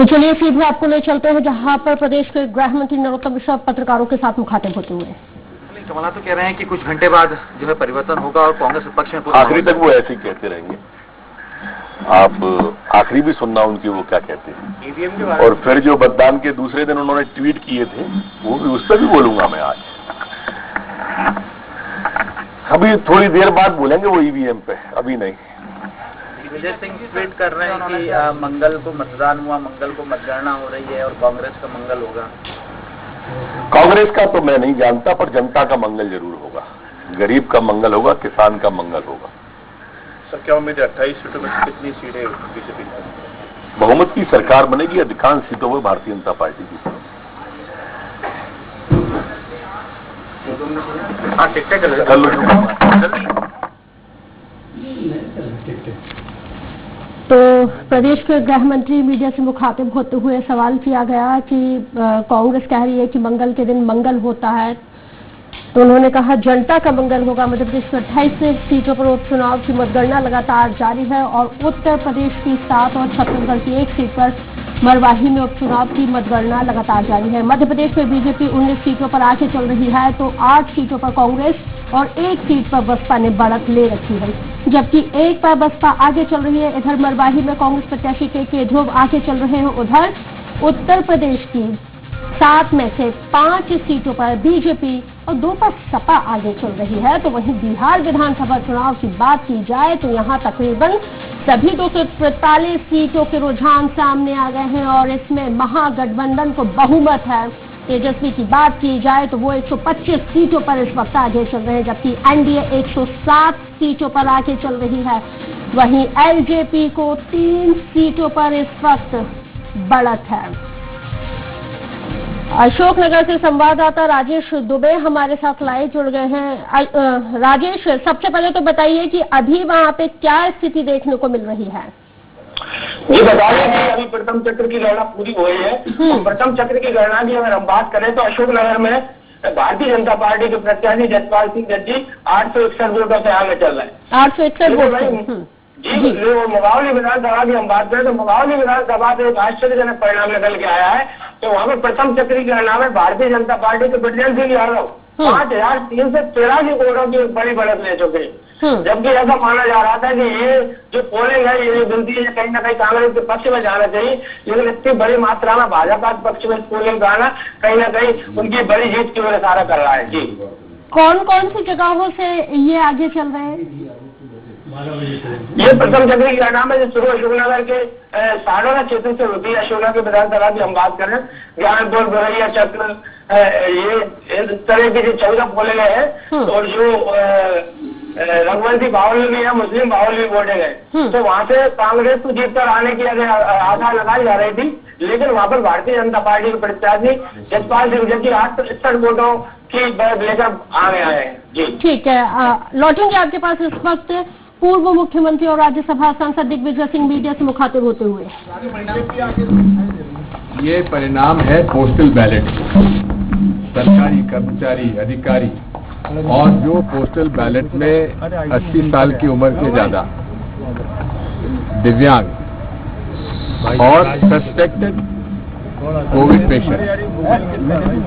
तो चलिए सीधे आपको ले चलते हैं जहां पर प्रदेश के गृह मंत्री नरोत्तम मिश्रा पत्रकारों के साथ मुखातिब होते हुए। कमलनाथ तो कह रहे हैं कि कुछ घंटे बाद जो है परिवर्तन होगा और कांग्रेस विपक्ष में आखिरी तक वो ऐसे ही कहते रहेंगे। आप आखिरी भी सुनना उनकी वो क्या कहते हैं। और फिर जो मतदान के दूसरे दिन उन्होंने ट्वीट किए थे वो भी उस पर भी बोलूंगा मैं आज। अभी थोड़ी देर बाद बोलेंगे वो ईवीएम पे, अभी नहीं। विजय सिंह ट्वीट कर रहे हैं कि मंगल को मतदान हुआ, मंगल को मतगणना हो रही है और कांग्रेस का मंगल होगा। कांग्रेस का तो मैं नहीं जानता, पर जनता का मंगल जरूर होगा। गरीब का मंगल होगा, किसान का मंगल होगा। सर क्या उम्मीद है 28 सीटों में कितनी सीटें बीजेपी की? बहुमत की सरकार बनेगी, अधिकांश सीटों में भारतीय जनता पार्टी की। तो प्रदेश के गृह मंत्री मीडिया से मुखातिब होते हुए सवाल किया गया कि कांग्रेस कह रही है कि मंगल के दिन मंगल होता है, तो उन्होंने कहा जनता का मंगल होगा। मध्य प्रदेश में 28 सीटों पर उपचुनाव की मतगणना लगातार जारी है और उत्तर प्रदेश की 7 और छत्तीसगढ़ की 1 सीट पर मरवाही में उपचुनाव की मतगणना लगातार जारी है। मध्य प्रदेश में बीजेपी 19 सीटों पर आगे चल रही है, तो 8 सीटों पर कांग्रेस और 1 सीट पर बसपा ने बढ़त ले रखी है, जबकि 1 पर बसपा आगे चल रही है। इधर मरवाही में कांग्रेस प्रत्याशी के ध्रुव आगे चल रहे हैं। उधर उत्तर प्रदेश की 7 में से 5 सीटों पर बीजेपी और 2 पर सपा आगे चल रही है। तो वहीं बिहार विधानसभा चुनाव की बात की जाए तो यहां तकरीबन सभी 243 सीटों के रुझान सामने आ गए हैं और इसमें महागठबंधन को बहुमत है। तेजस्वी की बात की जाए तो वो 125 सीटों पर इस वक्त आगे चल रहे हैं, जबकि एनडीए 107 सीटों पर आगे चल रही है। वहीं एलजेपी को 3 सीटों पर इस वक्त बढ़त है। अशोकनगर से संवाददाता राजेश दुबे हमारे साथ लाइव जुड़ गए हैं। राजेश, सबसे पहले तो बताइए कि अभी वहां पे क्या स्थिति देखने को मिल रही है? ये बता दें कि अभी प्रथम चक्र की गणना पूरी हो रही है। तो प्रथम चक्र की गणना की अगर हम बात करें तो अशोकनगर में भारतीय जनता पार्टी के प्रत्याशी जसपाल सिंह जज्जी 861 वोटों से आगे चल रहे हैं। 861 वोट जी। मुगावली विधानसभा की हम बात करें तो मुगावली विधानसभा से एक आश्चर्यजनक परिणाम निकल के आया है। तो वहाँ पर प्रथम चक्र की गणना में भारतीय जनता पार्टी के बृजेंद्र सिंह यादव 5383 वोटों की बड़ी बढ़त ले चुके हैं, जबकि ऐसा माना जा रहा था कि ये जो पोलिंग है, ये जो गिनती है, कहीं ना कहीं कांग्रेस के पक्ष में जाना चाहिए, लेकिन इतनी बड़ी मात्रा में भाजपा के पक्ष में पोलिंग कराना कहीं ना कहीं उनकी बड़ी जीत की ओर इशारा कर रहा है। जी, कौन कौन सी जगहों से ये आगे चल रहे हैं? ये प्रथम चक्र की गणना में जो शुरू अशोकनगर के साड़ोना क्षेत्र से होती है। अशोकनगर के विधानसभा की हम बात करें, ज्ञानपुर, गोरैया चक्र, ये इस तरह की जो 14 पोलिंग है और जो रघुवंशी बाहुल्य भी है, मुस्लिम बाहुल्य भी वोटिंग है। तो वहाँ से कांग्रेस को जीत कर आने की आशा लगाई जा रही थी, लेकिन वहाँ पर भारतीय जनता पार्टी के प्रत्याशी जसपाल सिंह जज्जी 861 वोटों की बढ़त लेकर आगे आए हैं। जी ठीक है, लौटेंगे आपके पास इस वक्त पूर्व मुख्यमंत्री और राज्यसभा सांसद दिग्विजय सिंह मीडिया से मुखातिब होते हुए। ये परिणाम है पोस्टल बैलेट। सरकारी कर्मचारी, अधिकारी और जो पोस्टल बैलेट में 80 साल की उम्र के ज्यादा, दिव्यांग और सस्पेक्टेड कोविड पेशेंट,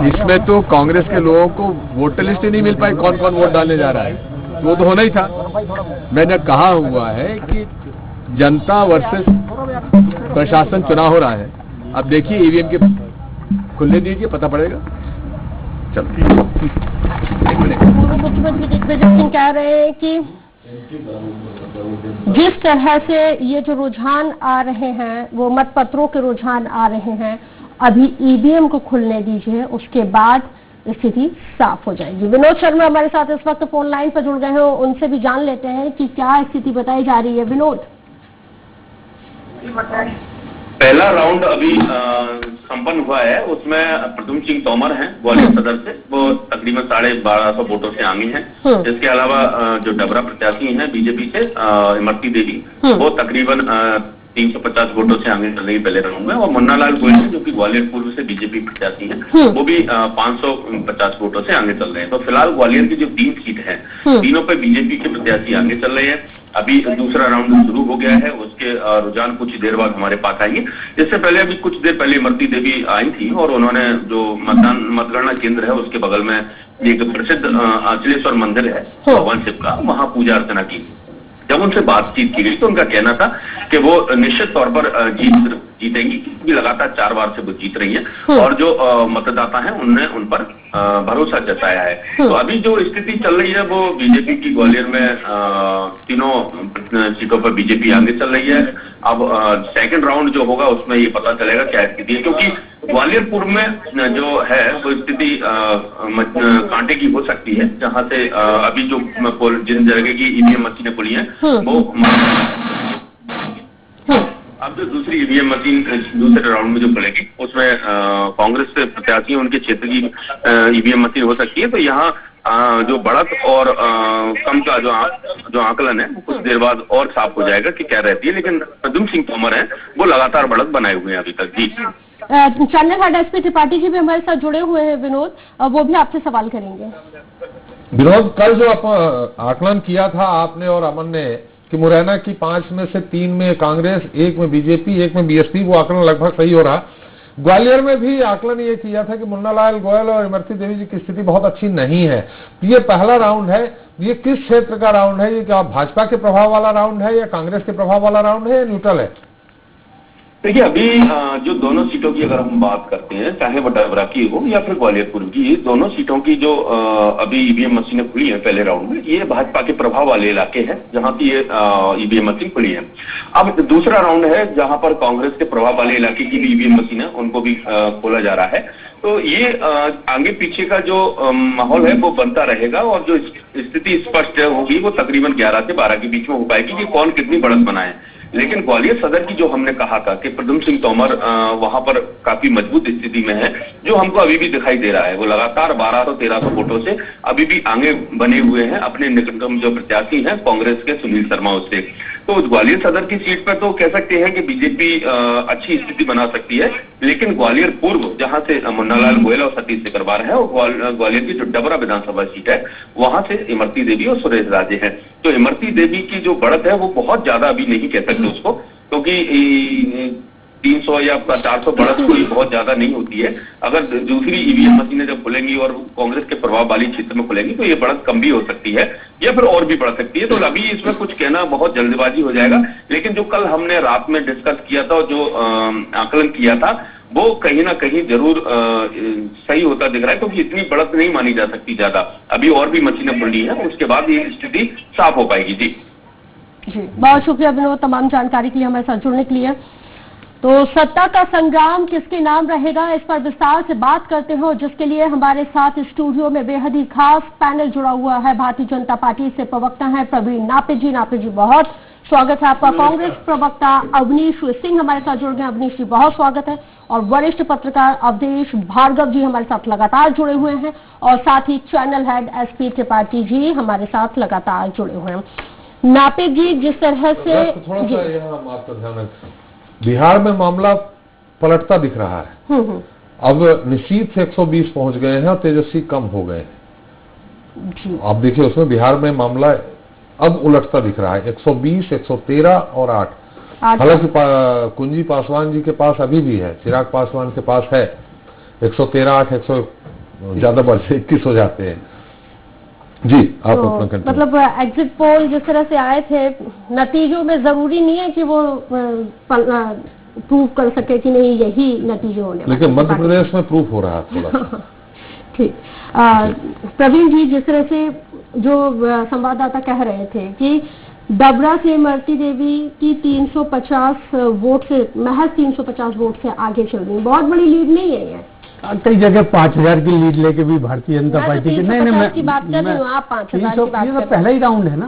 इसमें तो कांग्रेस के लोगों को वोटर लिस्ट ही नहीं मिल पाई कौन कौन वोट डालने जा रहा है। वो तो होना ही था। मैंने कहा हुआ है कि जनता वर्सेस प्रशासन चुनाव हो रहा है। अब देखिए ईवीएम के खुलने दीजिए, पता पड़ेगा। चलो, पूर्व मुख्यमंत्री दिग्विजय सिंह कह रहे हैं कि जिस तरह से ये जो रुझान आ रहे हैं, वो मतपत्रों के रुझान आ रहे हैं, अभी ईवीएम को खुलने दीजिए, उसके बाद स्थिति साफ हो जाएगी। विनोद शर्मा हमारे साथ इस वक्त फोन लाइन पर जुड़ गए हैं, उनसे भी जान लेते हैं कि क्या स्थिति बताई जा रही है। विनोद, पहला राउंड अभी संपन्न हुआ है, उसमें प्रद्युम्न सिंह तोमर हैं ग्वालियर सदर से, वो तकरीबन 1250 वोटों से आगे हैं। इसके अलावा जो डबरा प्रत्याशी हैं बीजेपी से इमरती देवी, वो तकरीबन 350 वोटों से आगे चल रही पहले राउंड में। और मुन्नालाल गोयल जो कि ग्वालियर पूर्व से बीजेपी प्रत्याशी हैं, वो भी 550 वोटों से आगे चल रहे हैं। तो फिलहाल ग्वालियर की जो 3 सीट है, तीनों पे बीजेपी के प्रत्याशी आगे चल रहे हैं। अभी दूसरा राउंड शुरू हो गया है, उसके रुझान कुछ देर बाद हमारे पास आएंगे। इससे पहले अभी कुछ देर पहले इमरती देवी आई थी और उन्होंने जो मतगणना केंद्र है उसके बगल में एक प्रसिद्ध अचलेश्वर मंदिर है भगवान शिव का, वहां पूजा अर्चना की। जब उनसे बातचीत की गई तो उनका कहना था कि वो निश्चित तौर पर जीतेंगी, क्योंकि लगातार 4 बार से वो जीत रही हैं और जो मतदाता हैं उनने उन पर भरोसा जताया है। तो अभी जो स्थिति चल रही है वो बीजेपी की ग्वालियर में तीनों सीटों पर बीजेपी आगे चल रही है। अब सेकंड राउंड जो होगा उसमें ये पता चलेगा क्या स्थिति है, क्योंकि ग्वालियर पूर्व में जो है वो स्थिति कांटे की हो सकती है, जहां से अभी जो जिन जगह की ईवीएम मशीनें खुली हैं वो अब जो दूसरी ईवीएम मशीन दूसरे राउंड में जो खुलेगी उसमें कांग्रेस से प्रत्याशी उनके क्षेत्र की ईवीएम मशीन हो सकती है। तो यहाँ जो बढ़त और कम का जो आकलन है वो कुछ देर बाद और साफ हो जाएगा कि क्या रहती है। लेकिन प्रद्युम्न सिंह तोमर हैं वो लगातार बढ़त बनाए हुए हैं अभी तक। जी, channel head SP Tripathi ji भी हमारे साथ जुड़े हुए हैं विनोद, वो भी आपसे सवाल करेंगे। विनोद, कल जो आकलन किया था आपने और अमन ने कि मुरैना की 5 में से 3 में कांग्रेस, 1 में बीजेपी, 1 में बीएसपी, वो आकलन लगभग सही हो रहा। ग्वालियर में भी आकलन ये किया था कि मुन्नालाल गोयल और इमरती देवी जी की स्थिति बहुत अच्छी नहीं है। ये पहला राउंड है, ये किस क्षेत्र का राउंड है? ये क्या भाजपा के प्रभाव वाला राउंड है या कांग्रेस के प्रभाव वाला राउंड है या न्यूट्रल है? देखिए, अभी जो दोनों सीटों की अगर हम बात करते हैं, चाहे वो डबरा की हो या फिर ग्वालियर पूर्व की, ये दोनों सीटों की जो अभी ईवीएम मशीनें खुली हैं पहले राउंड में, ये भाजपा के प्रभाव वाले इलाके हैं जहां की ये ईवीएम मशीन खुली है। अब दूसरा राउंड है जहां पर कांग्रेस के प्रभाव वाले इलाके की भी ईवीएम मशीन है, उनको भी खोला जा रहा है। तो ये आगे पीछे का जो माहौल है वो बनता रहेगा और जो स्थिति स्पष्ट होगी वो तकरीबन 11 से 12 के बीच में हो पाएगी कि कौन कितनी बढ़त बनाए। लेकिन ग्वालियर सदर की जो हमने कहा था कि प्रद्युम्न सिंह तोमर वहां पर काफी मजबूत स्थिति में है, जो हमको अभी भी दिखाई दे रहा है। वो लगातार 1200-1300 वोटों से अभी भी आगे बने हुए हैं अपने निकटतम जो प्रत्याशी हैं कांग्रेस के सुनील शर्मा उससे। तो ग्वालियर सदर की सीट पर तो कह सकते हैं कि बीजेपी अच्छी स्थिति बना सकती है, लेकिन ग्वालियर पूर्व जहां से मुन्नालाल गोयल और सतीश सिकरवार है और ग्वालियर की जो डबरा विधानसभा सीट है वहां से इमरती देवी और सुरेश राजे हैं। तो इमरती देवी की जो बढ़त है वो बहुत ज्यादा अभी नहीं कह सकते उसको, क्योंकि 300 या 400 बढ़त कोई बहुत ज्यादा नहीं होती है। अगर दूसरी ईवीएम मशीनें जब खुलेंगी और कांग्रेस के प्रभाव वाली क्षेत्र में खुलेंगी तो ये बढ़त कम भी हो सकती है या फिर और भी बढ़ सकती है। तो अभी इसमें कुछ कहना बहुत जल्दबाजी हो जाएगा। लेकिन जो कल हमने रात में डिस्कस किया था और जो आकलन किया था वो कहीं ना कहीं जरूर सही होता दिख रहा है, क्योंकि इतनी बढ़त नहीं मानी जा सकती ज्यादा। अभी और भी मशीनें खुली है, उसके बाद ये स्थिति साफ हो पाएगी। जी बहुत शुक्रिया विनोद, तमाम जानकारी के लिए हमारे साथ जुड़ने के लिए। तो सत्ता का संग्राम किसके नाम रहेगा, इस पर विस्तार से बात करते हैं, जिसके लिए हमारे साथ स्टूडियो में बेहद ही खास पैनल जुड़ा हुआ है। भारतीय जनता पार्टी से प्रवक्ता हैं प्रवीण नापित जी। नापित जी, बहुत स्वागत है आपका। कांग्रेस प्रवक्ता अवनीश सिंह हमारे साथ जुड़ गए। अवनीश जी, बहुत स्वागत है। और वरिष्ठ पत्रकार अवधेश भार्गव जी हमारे साथ लगातार जुड़े हुए हैं और साथ ही channel head SP Tripathi ji हमारे साथ लगातार जुड़े हुए हैं। नापित जी, जिस तरह से बिहार में मामला पलटता दिख रहा है, अब निश्चित से 120 पहुंच गए हैं और तेजस्वी कम हो गए हैं। आप देखिए उसमें बिहार में मामला अब उलटता दिख रहा है, 120, 113 और 8। हालांकि कुंजी पासवान जी के पास अभी भी है, चिराग पासवान के पास है 113, 8, 100 ज्यादा बढ़ से 21 हो जाते हैं। जी, आप तो अपना कंटिन्यू। मतलब एग्जिट पोल जिस तरह से आए थे, नतीजों में जरूरी नहीं है कि वो प्रूव कर सके कि नहीं यही नतीजे होने, लेकिन मध्य प्रदेश में प्रूफ हो रहा है थोड़ा। ठीक, प्रवीण जी, जिस तरह से जो संवाददाता कह रहे थे कि डबरा से इमरती देवी की 350 वोट से, महज 350 वोट से आगे चल रही है, बहुत बड़ी लीड नहीं है ये। कई जगह 5000 की लीड लेके भी भारतीय जनता पार्टी की नहीं मैं की बात कर रही हूँ, आप 5000 की बात कर रहे हैं। पहला ही राउंड है ना,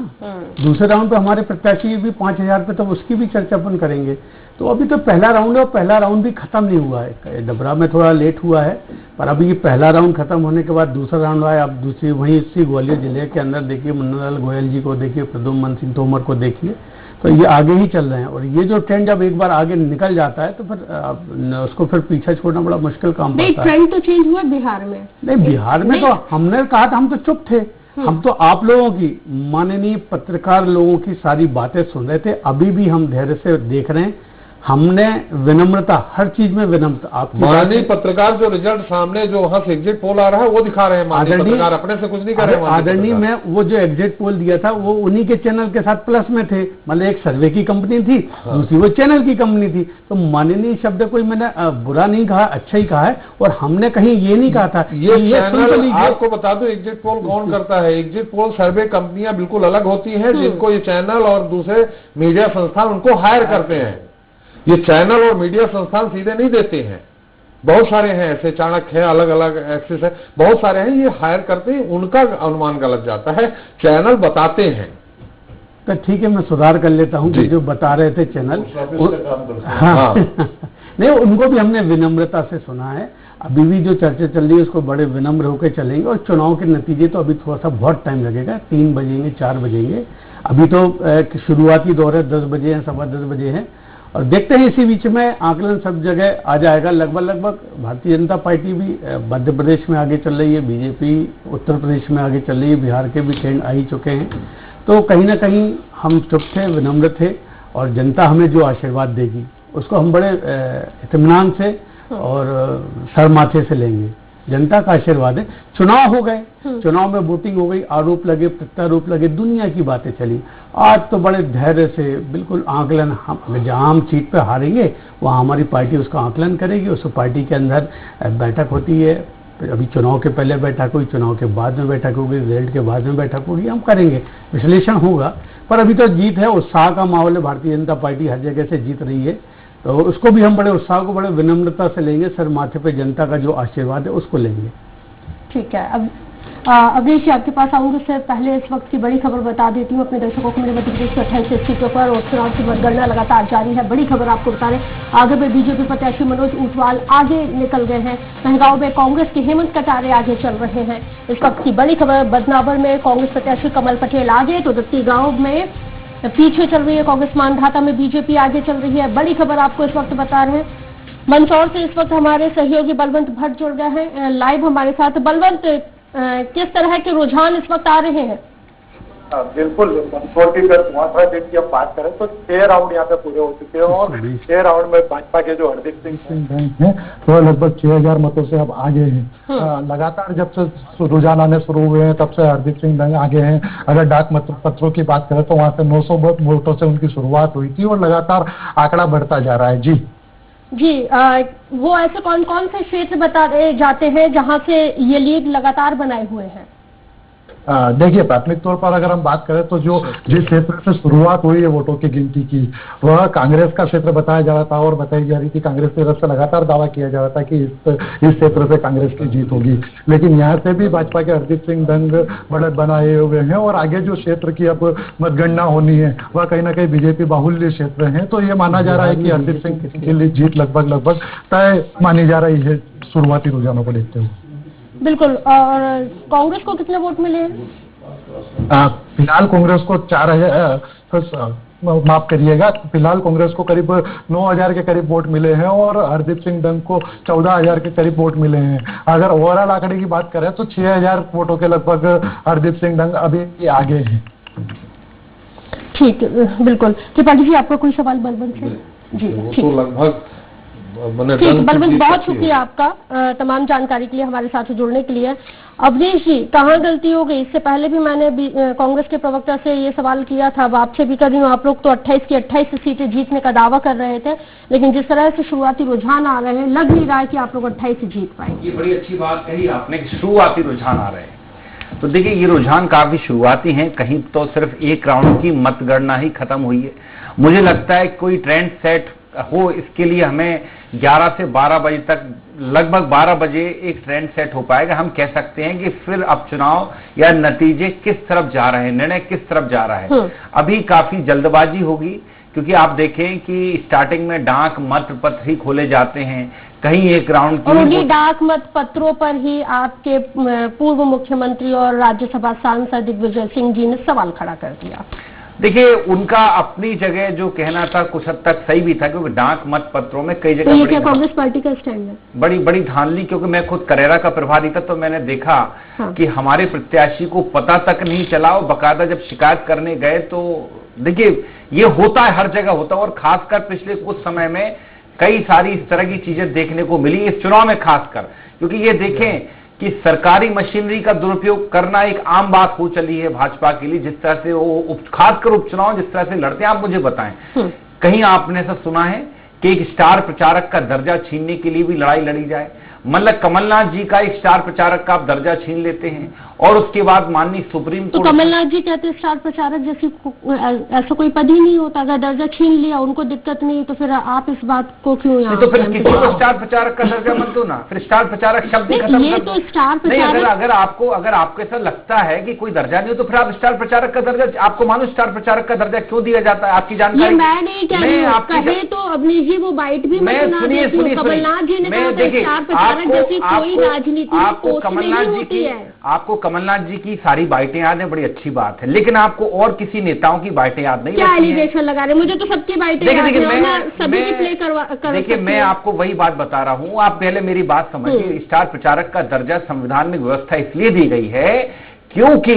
दूसरे राउंड पे हमारे प्रत्याशी भी 5000 पे, तो उसकी भी चर्चा अपन करेंगे। तो अभी तो पहला राउंड है और पहला राउंड भी खत्म नहीं हुआ है। डबरा में थोड़ा लेट हुआ है, पर अभी ये पहला राउंड खत्म होने के बाद दूसरा राउंड आया। अब दूसरी वहीं इसी ग्वालियर जिले के अंदर देखिए, मुन्नालाल गोयल जी को देखिए, प्रद्युम्न सिंह तोमर को देखिए, तो ये आगे ही चल रहे हैं। और ये जो ट्रेंड जब एक बार आगे निकल जाता है तो फिर उसको फिर पीछे छोड़ना बड़ा मुश्किल काम पड़ता है। ट्रेंड तो चेंज हुआ बिहार में। नहीं, बिहार में तो हमने कहा था, हम तो चुप थे। हम तो आप लोगों की, माननीय पत्रकार लोगों की सारी बातें सुन रहे थे, अभी भी हम धैर्य से देख रहे हैं। हमने विनम्रता, हर चीज में विनम्रता। आपकी माननीय पत्रकार जो रिजल्ट सामने जो वहां से एग्जिट पोल आ रहा है वो दिखा रहे हैं, माननीय पत्रकार अपने से कुछ नहीं कर रहे हैं। आदरणीय, मैं वो जो एग्जिट पोल दिया था वो उन्हीं के चैनल के साथ प्लस में थे, मतलब एक सर्वे की कंपनी थी, दूसरी वो चैनल की कंपनी थी। तो माननीय शब्द कोई मैंने बुरा नहीं कहा, अच्छा ही कहा है। और हमने कहीं ये नहीं कहा था ये चैनल, आपको बता दो एग्जिट पोल कौन करता है। एग्जिट पोल सर्वे कंपनियां बिल्कुल अलग होती हैं, जिनको ये चैनल और दूसरे मीडिया संस्थान उनको हायर करते हैं। ये चैनल और मीडिया संस्थान सीधे नहीं देते हैं, बहुत सारे हैं ऐसे, चाणक्य है, अलग अलग एक्सिस है, बहुत सारे हैं, ये हायर करते हैं, उनका अनुमान गलत जाता है, चैनल बताते हैं। तो ठीक है, मैं सुधार कर लेता हूं कि जो बता रहे थे चैनल, हाँ नहीं, उनको भी हमने विनम्रता से सुना है। अभी भी जो चर्चा चल रही है उसको बड़े विनम्र होकर चलेंगे। और चुनाव के नतीजे तो अभी थोड़ा सा बहुत टाइम लगेगा, 3 बजेंगे 4 बजेंगे। अभी तो शुरुआती दौर है, 10 बजे है, 10:15 बजे है, और देखते हैं इसी बीच में आकलन सब जगह आ जाएगा। लगभग भारतीय जनता पार्टी भी मध्य प्रदेश में आगे चल रही है, बीजेपी उत्तर प्रदेश में आगे चल रही है, बिहार के भी ट्रेंड आ ही चुके हैं। तो कहीं ना कहीं हम चुप थे, विनम्र थे, और जनता हमें जो आशीर्वाद देगी उसको हम बड़े इत्मीनान से और सर माथे से लेंगे। जनता का आशीर्वाद है। चुनाव हो गए, चुनाव में वोटिंग हो गई, आरोप लगे, प्रत्यारोप लगे, दुनिया की बातें चली। आज तो बड़े धैर्य से बिल्कुल आकलन, हम जहां हम सीट पे हारेंगे वहां हमारी पार्टी उसका आकलन करेगी। उस पार्टी के अंदर बैठक होती है, अभी चुनाव के पहले बैठक हुई, चुनाव के बाद में बैठक होगी, रिजल्ट के बाद में बैठक होगी, हम करेंगे, विश्लेषण होगा। पर अभी तो जीत है, उत्साह का माहौल है, भारतीय जनता पार्टी हर जगह से जीत रही है, तो उसको भी हम बड़े उत्साह को बड़े विनम्रता से लेंगे। सर माथे पे जनता का जो आशीर्वाद है उसको लेंगे। ठीक है, अब अवनीश जी आपके पास आऊंगे। उससे पहले इस वक्त की बड़ी खबर बता देती हूँ अपने दर्शकों को। मेरे मध्य प्रदेश की 28 सीटों पर और चुनाव की मतगणना लगातार जारी है। बड़ी खबर आपको बता रहे, आगे में बीजेपी प्रत्याशी मनोज ऊंटवाल आगे निकल गए हैं। महंगांव में कांग्रेस के हेमंत कटारे आगे चल रहे हैं। इस वक्त की बड़ी खबर, बदनावर में कांग्रेस प्रत्याशी कमल पटेल आगे, तो दत्ती गांव में पीछे चल रही है कांग्रेस। मानधाता में बीजेपी आगे चल रही है। बड़ी खबर आपको इस वक्त बता रहे हैं। मंदसौर से इस वक्त हमारे सहयोगी बलवंत भट्ट जुड़ गए हैं लाइव हमारे साथ। बलवंत, किस तरह के रुझान इस वक्त आ रहे हैं? बिल्कुल, मंदसौर की अगर 15 दिन की हम बात करें तो 6 राउंड यहाँ पे पूरे हो चुके हैं, और 6 राउंड में भाजपा के जो हरदीप सिंह हैं तो लगभग 6000 मतों से अब आगे हैं। लगातार जब से रुझान आने शुरू हुए हैं तब से हरदीप सिंह आगे हैं। अगर डाक पत्रों की बात करें तो वहाँ से 900 वोटों से उनकी शुरुआत हुई थी और लगातार आंकड़ा बढ़ता जा रहा है। जी, वो ऐसे कौन कौन से क्षेत्र बताए जाते हैं जहां से ये लीड लगातार बनाए हुए हैं? देखिए, प्राथमिक तौर पर अगर हम बात करें तो जो जिस क्षेत्र से शुरुआत हुई है वोटों की गिनती की, वह कांग्रेस का क्षेत्र बताया जा रहा था और बताई जा रही थी, कांग्रेस की तरफ से लगातार दावा किया जा रहा था कि इस क्षेत्र से कांग्रेस की जीत होगी। लेकिन यहाँ से भी भाजपा के हरदीप सिंह दंग बढ़त बनाए हुए हैं, और आगे जो क्षेत्र की अब मतगणना होनी है वह कहीं ना कहीं बीजेपी बाहुल्य क्षेत्र है। तो ये माना जा रहा है कि हरदीप सिंह की लिए जीत लगभग तय मानी जा रही है शुरुआती रुझानों को देखते हुए। बिल्कुल। और कांग्रेस को कितने वोट मिले हैं? फिलहाल कांग्रेस को 4000, माफ करिएगा, फिलहाल कांग्रेस को करीब 9000 के करीब वोट मिले हैं और हरदीप सिंह दंग को 14000 के करीब वोट मिले हैं। अगर ओवरऑल आंकड़े की बात करें तो 6000 वोटों के लगभग हरदीप सिंह दंग अभी आगे हैं। ठीक, बिल्कुल। त्रिपाठी जी, आपका कोई सवाल बलवंत से? जी, ठीक, लगभग ठीक। बलवंत, बहुत शुक्रिया आपका तमाम जानकारी के लिए, हमारे साथ जुड़ने के लिए। अवनीश जी, कहाँ गलती हो गई? इससे पहले भी मैंने कांग्रेस के प्रवक्ता से ये सवाल किया था, अब आपसे भी कर रही हूँ। आप लोग तो 28 की 28 सीटें जीतने का दावा कर रहे थे, लेकिन जिस तरह से शुरुआती रुझान आ रहे हैं, लग नहीं रहा है कि आप लोग 28 जीत पाएंगे। ये बड़ी अच्छी बात कही आपने कि शुरुआती रुझान आ रहे हैं। तो देखिए, ये रुझान काफी शुरुआती हैं, कहीं तो सिर्फ एक राउंड की मतगणना ही खत्म हुई है। मुझे लगता है कोई ट्रेंड सेट हो, इसके लिए हमें 11 से 12 बजे तक, लगभग 12 बजे एक ट्रेंड सेट हो पाएगा। हम कह सकते हैं कि फिर अब चुनाव या नतीजे किस तरफ जा रहे हैं, निर्णय किस तरफ जा रहा है। अभी काफी जल्दबाजी होगी, क्योंकि आप देखें कि स्टार्टिंग में डाक मत पत्र ही खोले जाते हैं, कहीं एक राउंड की, और उन्हीं डाक मत पत्रों पर ही आपके पूर्व मुख्यमंत्री और राज्यसभा सांसद दिग्विजय सिंह जी ने सवाल खड़ा कर दिया। देखिए, उनका अपनी जगह जो कहना था कुछ हद तक सही भी था, क्योंकि डाक मत पत्रों में कई तो जगह ये क्या कांग्रेस पार्टी का स्टैंड है? बड़ी धांधली, क्योंकि मैं खुद करेरा का प्रभारी था तो मैंने देखा हाँ। कि हमारे प्रत्याशी को पता तक नहीं चला, और बाकायदा जब शिकायत करने गए तो देखिए ये होता है, हर जगह होता है, और खासकर पिछले कुछ समय में कई सारी इस तरह की चीजें देखने को मिली इस चुनाव में खासकर, क्योंकि ये देखें कि सरकारी मशीनरी का दुरुपयोग करना एक आम बात हो चली है भाजपा के लिए। जिस तरह से वो खासकर उपचुनाव जिस तरह से लड़ते हैं, आप मुझे बताएं कहीं आपने ऐसा सुना है कि एक स्टार प्रचारक का दर्जा छीनने के लिए भी लड़ाई लड़ी जाए? मतलब कमलनाथ जी का एक स्टार प्रचारक का आप दर्जा छीन लेते हैं, और उसके बाद माननीय सुप्रीम कोर्ट। तो कमलनाथ जी कहते हैं स्टार प्रचारक जैसी ऐसा कोई पद ही नहीं होता, अगर दर्जा छीन लिया उनको दिक्कत नहीं, तो फिर आप इस बात को क्यों यहाँ? तो फिर किसी को स्टार प्रचारक का दर्जा मत दो ना, फिर स्टार प्रचारक शब्द ही खत्म ये कर दो। तो स्टार नहीं, प्रचारक अगर आपको ऐसा लगता है कि कोई दर्जा नहीं हो, तो फिर आप स्टार प्रचारक का दर्जा, आपको मानो स्टार प्रचारक का दर्जा क्यों दिया जाता है? आपकी जानकारी ये मैं नहीं कह रही हूँ, कहे तो अवनीश जी वो बाइट भी मैं सुना देती हूँ। कमलनाथ जी ने कहा था स्टार प्रचारक जैसी कोई राजनीति में पोस्ट नहीं होती है। आपको कमलनाथ जी की सारी बाइटें याद है, बड़ी अच्छी बात है, लेकिन आपको और किसी नेताओं की बाइटें याद नहीं? क्या एलिगेशन लगा रहे? मुझे तो सबकी बाइटें याद है, मैं सभी की प्ले करवा। देखिए, मैं आपको वही बात बता रहा हूं, आप पहले मेरी बात समझिए। स्टार प्रचारक का दर्जा संविधान में व्यवस्था इसलिए दी गई है क्योंकि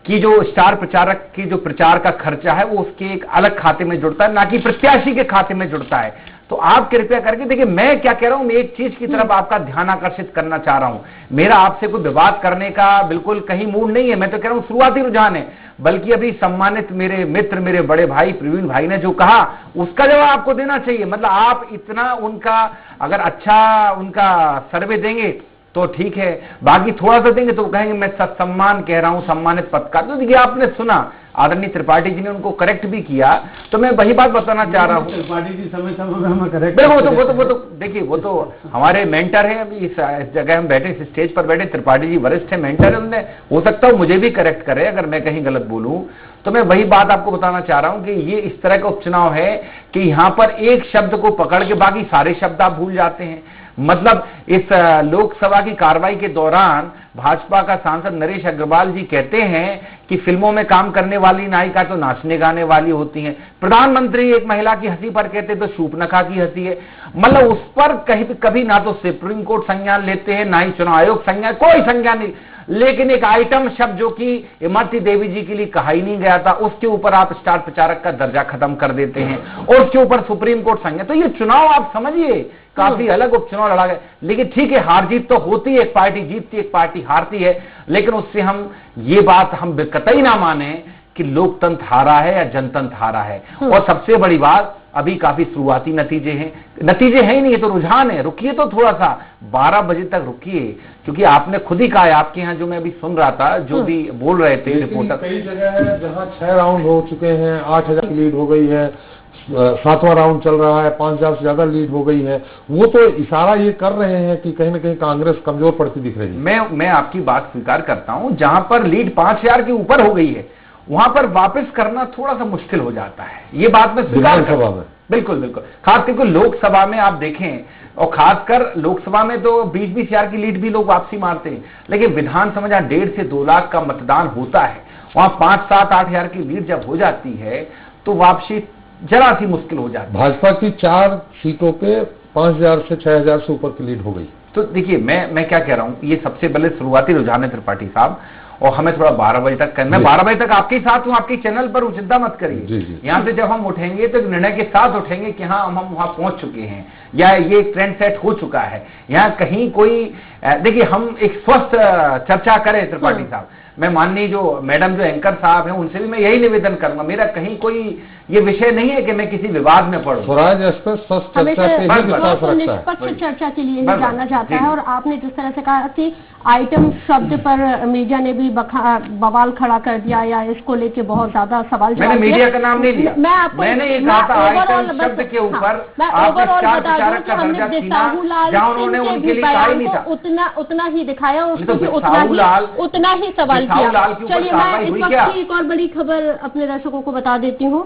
कि जो स्टार प्रचारक की जो प्रचार का खर्चा है वो उसके एक अलग खाते में जुड़ता है, ना कि प्रत्याशी के खाते में जुड़ता है। तो आप कृपया करके देखिए, मैं क्या कह रहा हूं, मैं एक चीज की तरफ आपका ध्यान आकर्षित करना चाह रहा हूं। मेरा आपसे कोई विवाद करने का बिल्कुल कहीं मूड नहीं है, मैं तो कह रहा हूं शुरुआती रुझान है। बल्कि अभी सम्मानित मेरे मित्र, मेरे बड़े भाई प्रवीण भाई ने जो कहा उसका जवाब आपको देना चाहिए। मतलब आप इतना उनका अगर अच्छा उनका सर्वे देंगे तो ठीक है, बाकी थोड़ा सा देंगे तो कहेंगे मैं सम्मान कह रहा हूं, सम्मानित पत्रकार। तो देखिए, आपने सुना आदरणीय त्रिपाठी जी ने उनको करेक्ट भी किया, तो मैं वही बात बताना चाह रहा हूं। त्रिपाठी जी समय समय हमें करेक्ट वो तो देखिए, वो तो हमारे मेंटर है। अभी इस जगह हम बैठे, इस स्टेज पर बैठे, त्रिपाठी जी वरिष्ठ है, मेंटर है, उनने हो सकता है मुझे भी करेक्ट करे अगर मैं कहीं गलत बोलूं। तो मैं वही बात आपको बताना चाह रहा हूं कि ये इस तरह का उपचुनाव है कि यहां पर एक शब्द को पकड़ के बाकी सारे शब्द आप भूल जाते हैं। मतलब इस लोकसभा की कार्रवाई के दौरान भाजपा का सांसद नरेश अग्रवाल जी कहते हैं कि फिल्मों में काम करने वाली नायिका तो नाचने गाने वाली होती हैं। प्रधानमंत्री एक महिला की हंसी पर कहते तो शूर्पणखा की हंसी है। मतलब उस पर कभी ना तो सुप्रीम कोर्ट संज्ञान लेते हैं, ना ही चुनाव आयोग संज्ञान, कोई संज्ञान नहीं। लेकिन एक आइटम शब्द जो कि इमरती देवी जी के लिए कहा ही नहीं गया था, उसके ऊपर आप स्टार प्रचारक का दर्जा खत्म कर देते हैं, और उसके ऊपर सुप्रीम कोर्ट संज्ञान। तो ये चुनाव आप समझिए काफी अलग उपचुनाव लड़ा गया। लेकिन ठीक है, हार जीत तो होती है, एक पार्टी जीतती है, एक पार्टी हारती है, लेकिन उससे हम ये बात हम कतई ना माने कि लोकतंत्र हारा है या जनतंत्र हारा है। और सबसे बड़ी बात, अभी काफी शुरुआती नतीजे हैं ही नहीं, ये तो रुझान है। रुकिए तो थोड़ा सा, 12 बजे तक रुकिए, क्योंकि आपने खुद ही कहा है, आपके यहाँ जो मैं अभी सुन रहा था, जो भी बोल रहे थे रिपोर्टर, कई जगह है जहाँ 6 राउंड हो चुके हैं, 8000 की लीड हो गई है, 7वां राउंड चल रहा है, 5000 से ज्यादा लीड हो गई है। वो तो इशारा ये कर रहे हैं कि कहीं ना कहीं कांग्रेस कमजोर पड़ती दिख रही है। मैं आपकी बात स्वीकार करता हूं, जहां पर लीड 5000 के ऊपर हो गई है वहां पर वापस करना थोड़ा सा मुश्किल हो जाता है। ये बात मैं स्वीकार करता हूं। बिल्कुल, खास करके लोकसभा में आप देखें, और खासकर लोकसभा में तो 20-20 हजार की लीड भी लोग वापसी मारते हैं, लेकिन विधानसभा जहां 1.5 से 2 लाख का मतदान होता है, वहां 5, 7, 8 हजार की लीड जब हो जाती है तो वापसी जरा सी मुश्किल हो जाती है। भाजपा की 4 सीटों पे 5000 से 6000 से ऊपर की लीड हो गई। तो देखिए, मैं क्या कह रहा हूं, ये सबसे पहले शुरुआती रुझान है त्रिपाठी साहब, और हमें थोड़ा 12 बजे तक करना है। 12 बजे तक आपके साथ हूं, आपके चैनल पर हूं, चिंता मत करिए। यहां से जब हम उठेंगे तो निर्णय के साथ उठेंगे कि हाँ, हम वहां पहुंच चुके हैं या ये ट्रेंड सेट हो चुका है। यहाँ कहीं कोई देखिए, हम एक स्वस्थ चर्चा करें त्रिपाठी साहब। मैं माननीय जो मैडम जो एंकर साहब हैं उनसे भी मैं यही निवेदन करूंगा, मेरा कहीं कोई ये विषय नहीं है कि मैं किसी विवाद में पड़ूं। स्वराज एक्सप्रेस स्वस्थ चर्चा पे ही विश्वास रखता है, निष्पक्ष चर्चा के लिए ही जाना जाता है। और आपने जिस तरह से कहा कि आइटम शब्द पर मीडिया ने भी बवाल खड़ा कर दिया या इसको लेके बहुत ज्यादा सवाल, मैंने मीडिया का नाम नहीं लिया, मैंने ये कहा था आइटम शब्द के ऊपर आपने स्टार प्रचारक का दर्जा छीना, जहां उन्होंने उनके लिए कहा ही नहीं था, उतना ही दिखाया और उतना ही सवाल किया। चलिए, मैं इस वक्त की एक और बड़ी खबर अपने दर्शकों को बता देती हूँ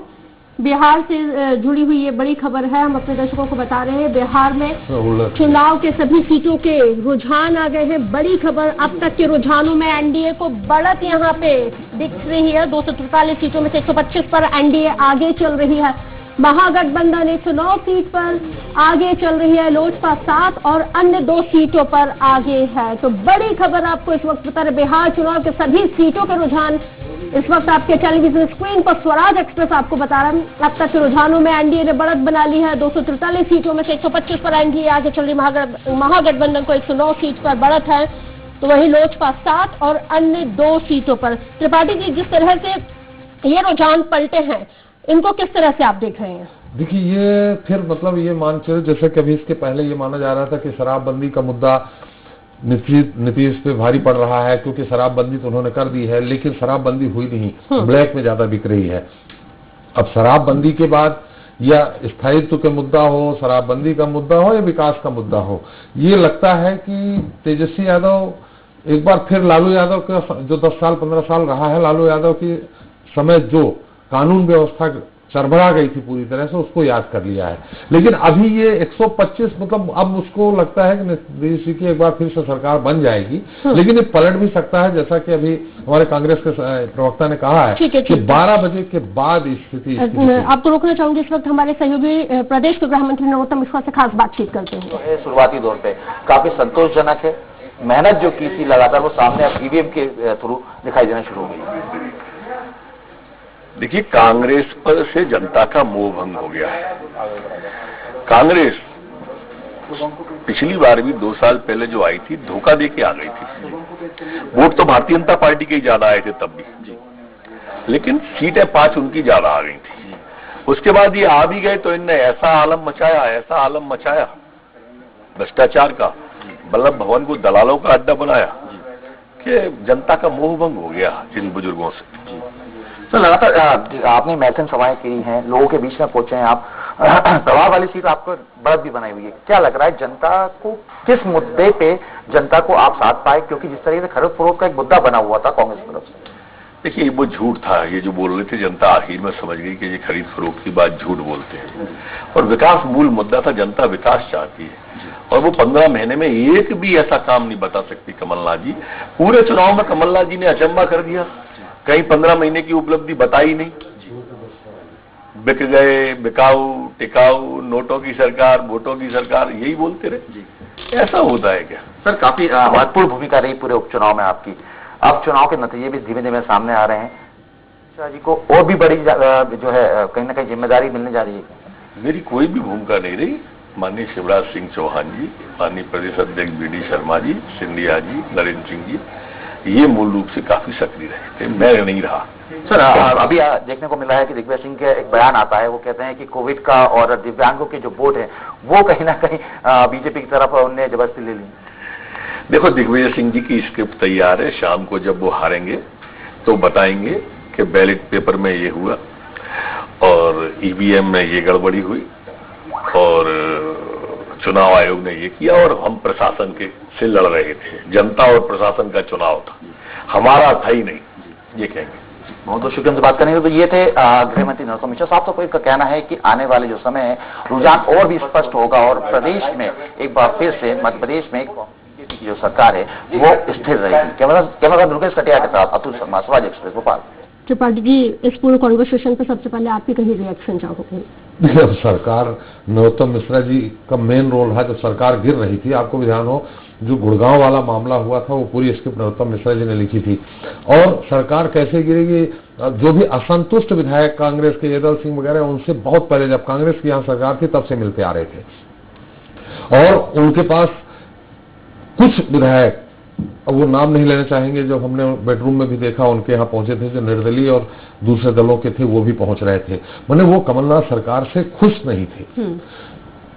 बिहार से जुड़ी हुई ये बड़ी खबर है, हम अपने दर्शकों को बता रहे हैं। बिहार में चुनाव के सभी सीटों के रुझान आ गए हैं। बड़ी खबर, अब तक के रुझानों में एनडीए को बढ़त यहाँ पे दिख रही है। 243 सीटों में से 125 पर एनडीए आगे चल रही है। महागठबंधन 109 सीट पर आगे चल रही है, लोजपा 7 और अन्य 2 सीटों पर आगे है। तो बड़ी खबर आपको इस वक्त बता रहे, बिहार चुनाव के सभी सीटों के रुझान इस वक्त आपके टेलीविजन स्क्रीन पर स्वराज एक्सप्रेस आपको बता रहा है। अब तक के रुझानों में एनडीए ने बढ़त बना ली है। 243 सीटों में से 125 पर एनडीए आगे चल रही। महागठबंधन को 109 सीट पर बढ़त है, तो वहीं लोजपा 7 और अन्य 2 सीटों पर। त्रिपाठी जी, जिस तरह से ये रुझान पलटे हैं, इनको किस तरह से आप देख रहे हैं? देखिए, ये फिर मतलब ये मान चलो, जैसे कभी इसके पहले ये माना जा रहा था कि शराबबंदी का मुद्दा नीतीश पे भारी पड़ रहा है, क्योंकि शराबबंदी तो उन्होंने कर दी है, लेकिन शराबबंदी हुई नहीं, ब्लैक में ज्यादा बिक रही है। अब शराबबंदी के बाद या स्थायित्व के मुद्दा हो, शराबबंदी का मुद्दा हो या विकास का मुद्दा हो, ये लगता है कि तेजस्वी यादव एक बार फिर लालू यादव का जो 10 साल 15 साल रहा है, लालू यादव की समय जो कानून व्यवस्था सरबरा गई थी पूरी तरह से, उसको याद कर लिया है। लेकिन अभी ये 125 मतलब अब उसको लगता है कि नीतीश जी की एक बार फिर से सरकार बन जाएगी, लेकिन ये पलट भी सकता है, जैसा कि अभी हमारे कांग्रेस के प्रवक्ता ने कहा है कि 12 बजे के बाद स्थिति। आपको रोकना चाहूंगी, इस वक्त हमारे सहयोगी प्रदेश के गृह मंत्री नरोत्तम मिश्रा से खास बातचीत करते हैं। शुरुआती दौर पे काफी संतोषजनक है। मेहनत जो की थी लगातार, वो सामने अब ईवीएम के थ्रू दिखाई देना शुरू हो गई। देखिए, कांग्रेस पर से जनता का मोह भंग हो गया है। कांग्रेस पिछली बार भी 2 साल पहले जो आई थी, धोखा दे के आ गई थी। वोट तो भारतीय जनता पार्टी के ही ज्यादा आए थे तब भी, लेकिन सीटें 5 उनकी ज्यादा आ गई थी। उसके बाद ये आ भी गए तो इनने ऐसा आलम मचाया भ्रष्टाचार का, वल्लभ भवन को दलालों का अड्डा बनाया कि जनता का मोह भंग हो गया इन बुजुर्गों से। तो लगातार आपने मैराथन सभाएं की हैं, लोगों के बीच में पहुंचे हैं आप, प्रभाव वाली सीट आपको बढ़त भी बनाई हुई है। क्या लग रहा है जनता को, किस मुद्दे पे जनता को आप साथ पाए? क्योंकि जिस तरीके से खरीद फरोख्त का एक मुद्दा बना हुआ था कांग्रेस की तरफ से। देखिए, वो झूठ था, ये जो बोल रहे थे जनता आखिर में समझ गई कि ये खरीद फरोख्त की बात झूठ बोलते हैं। और विकास मूल मुद्दा था, जनता विकास चाहती है, और वो 15 महीने में एक भी ऐसा काम नहीं बता सकती कमलनाथ जी। पूरे चुनाव में कमलनाथ जी ने अचंबा कर दिया, कहीं 15 महीने की उपलब्धि बताई नहीं। बिक गए, बिकाऊ, टिकाऊ, नोटों की सरकार, वोटों की सरकार, यही बोलते रहे। ऐसा होता है क्या? सर, काफी महत्वपूर्ण भूमिका रही पूरे उपचुनाव में आपकी। अब चुनाव के नतीजे भी धीमे धीमे सामने आ रहे हैं, शाह जी को और भी बड़ी जो है कहीं ना कहीं जिम्मेदारी मिलने जा रही है। मेरी कोई भी भूमिका नहीं रही। माननीय शिवराज सिंह चौहान जी, माननीय प्रदेश अध्यक्ष BD शर्मा जी, सिंधिया जी, नरेंद्र सिंह जी, ये मूल रूप से काफी सक्रिय रहे थे, मैं नहीं रहा। सर, अभी देखने को मिला है कि दिग्विजय सिंह के एक बयान आता है, वो कहते हैं कि कोविड का और दिव्यांगों के जो वोट है वो कहीं ना कहीं बीजेपी की तरफ उनने जबरदस्ती ले ली। देखो, दिग्विजय सिंह जी की स्क्रिप्ट तैयार है, शाम को जब वो हारेंगे तो बताएंगे कि बैलेट पेपर में ये हुआ और EVM में ये गड़बड़ी हुई और चुनाव आयोग ने ये किया और हम प्रशासन के से लड़ रहे थे। जनता और प्रशासन का चुनाव था, हमारा था ही नहीं, ये कहेंगे। बहुत बहुत शुक्रिया से बात करेंगे। तो ये थे गृह मंत्री नरोत्तम मिश्रा साहब। तो इनका कहना है कि आने वाले जो समय है रुझान और भी स्पष्ट होगा और प्रदेश में एक बार फिर से मध्य प्रदेश में की जो सरकार है वो स्थिर रहेगी। कैमरा दुर्गेश कटिया के साथ अतुल शर्मा, स्वराज एक्सप्रेस, भोपाल। त्रिपाठी जी, इस पूरे कॉन्वर्सेशन पर सबसे पहले आपकी कहीं रिएक्शन चाहोगे? देखिए, सरकार, नरोत्तम मिश्रा जी का मेन रोल है। जब सरकार गिर रही थी, आपको भी ध्यान हो, जो गुड़गांव वाला मामला हुआ था, वो पूरी स्क्रिप्ट नरोत्तम मिश्रा जी ने लिखी थी। और सरकार कैसे गिरेगी, जो भी असंतुष्ट विधायक कांग्रेस के येदल सिंह वगैरह, उनसे बहुत पहले जब कांग्रेस की यहाँ सरकार थी तब से मिलते आ रहे थे। और उनके पास कुछ विधायक, अब वो नाम नहीं लेना चाहेंगे, जब हमने बेडरूम में भी देखा उनके यहाँ पहुंचे थे, जो निर्दलीय और दूसरे दलों के थे वो भी पहुंच रहे थे। माने वो कमलनाथ सरकार से खुश नहीं थे,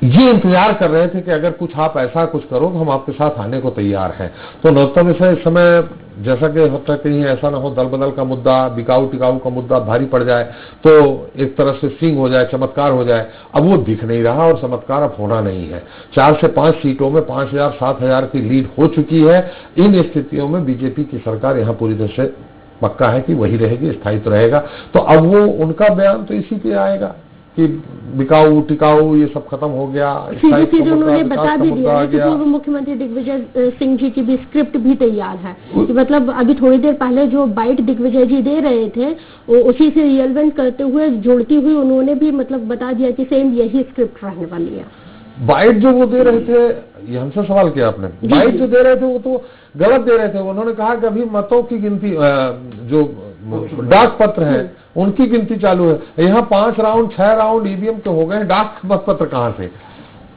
ये इंतजार कर रहे थे कि अगर कुछ आप ऐसा कुछ करो तो हम आपके साथ आने को तैयार हैं। तो नरोत्तम मिश्रा इस समय, जैसा कि हद तक कहीं ऐसा ना हो दल बदल का मुद्दा, बिकाऊ टिकाऊ का मुद्दा भारी पड़ जाए तो एक तरफ से सिंह हो जाए, चमत्कार हो जाए, अब वो दिख नहीं रहा और चमत्कार अब होना नहीं है। 4 से 5 सीटों में 5000-7000 की लीड हो चुकी है। इन स्थितियों में बीजेपी की सरकार यहाँ पूरी तरह से पक्का है कि वही रहेगी, स्थायित्व रहेगा। तो अब वो उनका बयान तो इसी पे आएगा कि बिकाऊ टिकाऊ ये सब खत्म हो गया, सीधे उन्होंने बता भी दिया है कि पूर्व मुख्यमंत्री दिग्विजय सिंह जी की भी स्क्रिप्ट भी तैयार है कि मतलब अभी थोड़ी देर पहले जो बाइट दिग्विजय जी दे रहे थे उसी से रियलवेंट करते हुए जोड़ती हुई उन्होंने भी मतलब बता दिया कि सेम यही स्क्रिप्ट रहने वाली है। बाइट जो वो दे रहे थे, ये हमसे सवाल किया आपने, बाइट जो दे रहे थे वो तो गलत दे रहे थे। उन्होंने कहा कि अभी मतों की गिनती, जो डाक पत्र है उनकी गिनती चालू है। यहाँ 5 राउंड 6 राउंड ईवीएम के हो गए, डाक मतपत्र कहाँ से?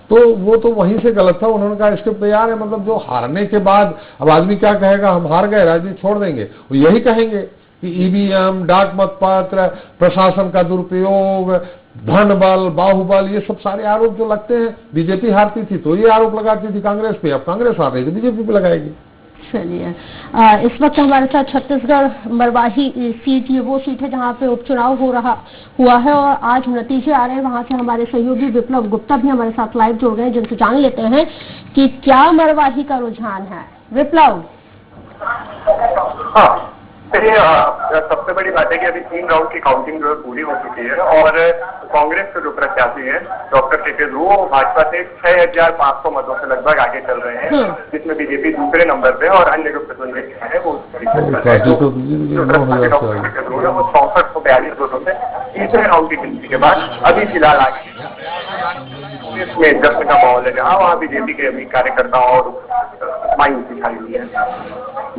तो वो तो वहीं से गलत था। उन्होंने कहा स्क्रिप्ट तैयार है, मतलब जो हारने के बाद अब आदमी क्या कहेगा, हम हार गए, राजनीति छोड़ देंगे, वो यही कहेंगे कि ईवीएम, डाक मतपत्र, प्रशासन का दुरुपयोग, धन बल, बाहुबल, ये सब सारे आरोप जो लगते हैं। बीजेपी हारती थी तो ये आरोप लगाती थी कांग्रेस पे, अब कांग्रेस हार रही थी बीजेपी पे लगाएगी। चलिए, इस वक्त हमारे साथ छत्तीसगढ़ मरवाही सीट, ये वो सीट है जहां पे उपचुनाव हुआ है और आज नतीजे आ रहे हैं। वहां से हमारे सहयोगी विप्लव गुप्ता भी हमारे साथ लाइव जुड़ गए हैं, जिनसे जान लेते हैं कि क्या मरवाही का रुझान है। विप्लव। सबसे बड़ी बात है कि अभी 3 राउंड की काउंटिंग जो है पूरी हो चुकी है और कांग्रेस के जो प्रत्याशी हैं डॉक्टर के वो भाजपा से 6500 मतों से लगभग आगे चल रहे हैं, जिसमें बीजेपी दूसरे नंबर पे और अन्य जो प्रतिद्वंदी है वो 6442 वोटों से तीसरे राउंड की गिनती के बाद अभी फिलहाल आगे इसमें जश्न का माहौल है, जहाँ वहाँ बीजेपी के अभी कार्यकर्ताओं और मायूसी छाई हुई है।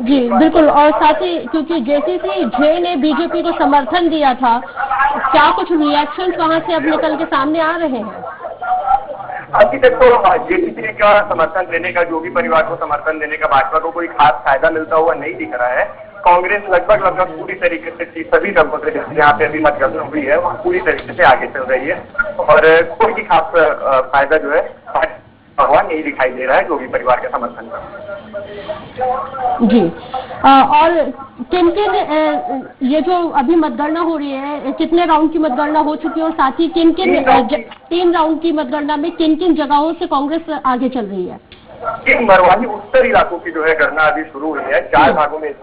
जी बिल्कुल, और साथ ही क्योंकि जेसीसी जे ने बीजेपी को समर्थन दिया था, क्या कुछ रिएक्शंस वहां से अब निकल के सामने आ रहे हैं? अभी तक तो जेसीसी का समर्थन देने का, जो भी परिवार को समर्थन देने का भाजपा को कोई खास फायदा मिलता हुआ नहीं दिख रहा है। कांग्रेस लगभग पूरी तरीके से सभी रंगों से जहाँ पे अभी मतगणना हुई है वहाँ पूरी तरीके से आगे चल रही है और कोई भी खास फायदा जो है भगवान नहीं दिखाई दे रहा है जो भी परिवार के समर्थन का। जी, और किन ये जो अभी मतगणना हो रही है, कितने राउंड की मतगणना हो चुकी है और साथ ही किन 3 राउंड की मतगणना में किन किन जगहों से कांग्रेस आगे चल रही है? मरवाही उत्तर इलाकों की जो है गणना अभी शुरू हुई है। 4 भागों में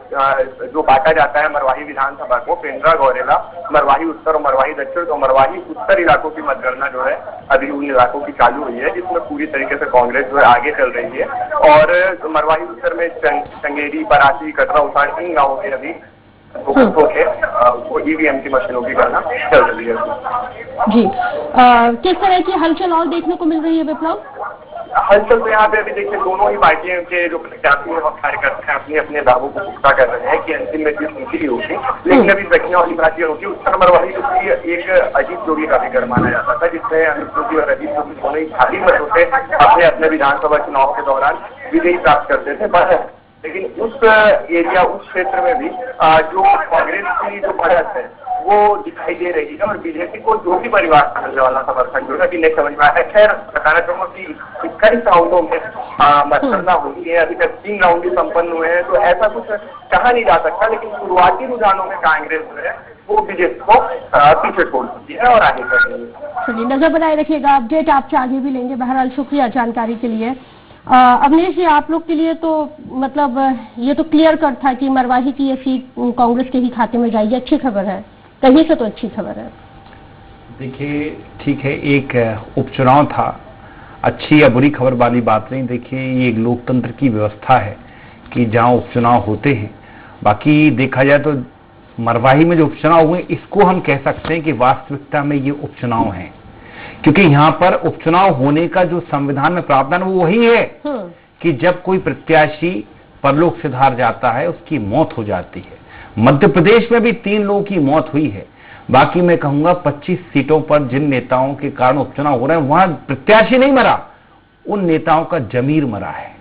जो बांटा जाता है मरवाही विधानसभा को, पेंड्रा, गौरेला, मरवाही उत्तर और मरवाही दक्षिण। तो मरवाही उत्तर इलाकों की मतगणना जो है अभी उन इलाकों की चालू हुई है, जिसमें पूरी तरीके से कांग्रेस जो है आगे चल रही है। और मरवाही उत्तर में चंगेरी, परासी, कटरा, उसाड़, इन गाँवों में अभी ईवीएम की मशीनों की गणना चल रही है। जी, किस तरह की हलचल और देखने को मिल रही है विप्लव? हलचल तो यहाँ पे अभी देखिए दोनों ही पार्टियों के जो प्रत्याशी और कार्यकर्ता अपने अपने दावों को पुख्ता कर रहे हैं कि अंतिम में जीत उनकी ही होगी। लेकिन अभी देखने वाली बात यह होगी, उत्तर मरवाही की एक अजीत जोगी का भी माना जाता था, जिसमें अमित जोगी और अजीत जोगी दोनों ही भारी मतों से अपने अपने विधानसभा चुनाव के दौरान विजयी प्राप्त करते थे। लेकिन उस एरिया, उस क्षेत्र में भी जो कांग्रेस की जो बढ़त है वो दिखाई दे रही है और बीजेपी को जो भी परिवार मिलने वाला समर्थन जो है अभी नहीं समझ में आया है। खैर बताना चाहूंगा कि 21 राउंडों में मतगणना हुई है, अभी तक 3 राउंड भी संपन्न हुए हैं, तो ऐसा कुछ कहा नहीं जा सकता। लेकिन शुरुआती रुझानों में कांग्रेस जो है वो बीजेपी को पीछे छोड़ चुकी है और आगे बढ़ रही है। चलिए, नजर बनाए रखिएगा, अपडेट आपसे आगे भी लेंगे। बहरहाल शुक्रिया जानकारी के लिए। अवनीश जी, आप लोग के लिए तो मतलब ये तो क्लियर कट था कि मरवाही की ये सीट कांग्रेस के ही खाते में जाएगी। अच्छी खबर है, कहीं से तो अच्छी खबर है। देखिए ठीक है, एक उपचुनाव था, अच्छी या बुरी खबर वाली बात नहीं। देखिए ये एक लोकतंत्र की व्यवस्था है कि जहां उपचुनाव होते हैं। बाकी देखा जाए तो मरवाही में जो उपचुनाव हुए इसको हम कह सकते हैं कि वास्तविकता में ये उपचुनाव है, क्योंकि यहाँ पर उपचुनाव होने का जो संविधान में प्रावधान वो वही है कि जब कोई प्रत्याशी परलोक से धार जाता है उसकी मौत हो जाती है। मध्य प्रदेश में भी 3 लोगों की मौत हुई है। बाकी मैं कहूंगा 25 सीटों पर जिन नेताओं के कारण उपचुनाव हो रहे हैं वहां प्रत्याशी नहीं मरा, उन नेताओं का जमीर मरा है,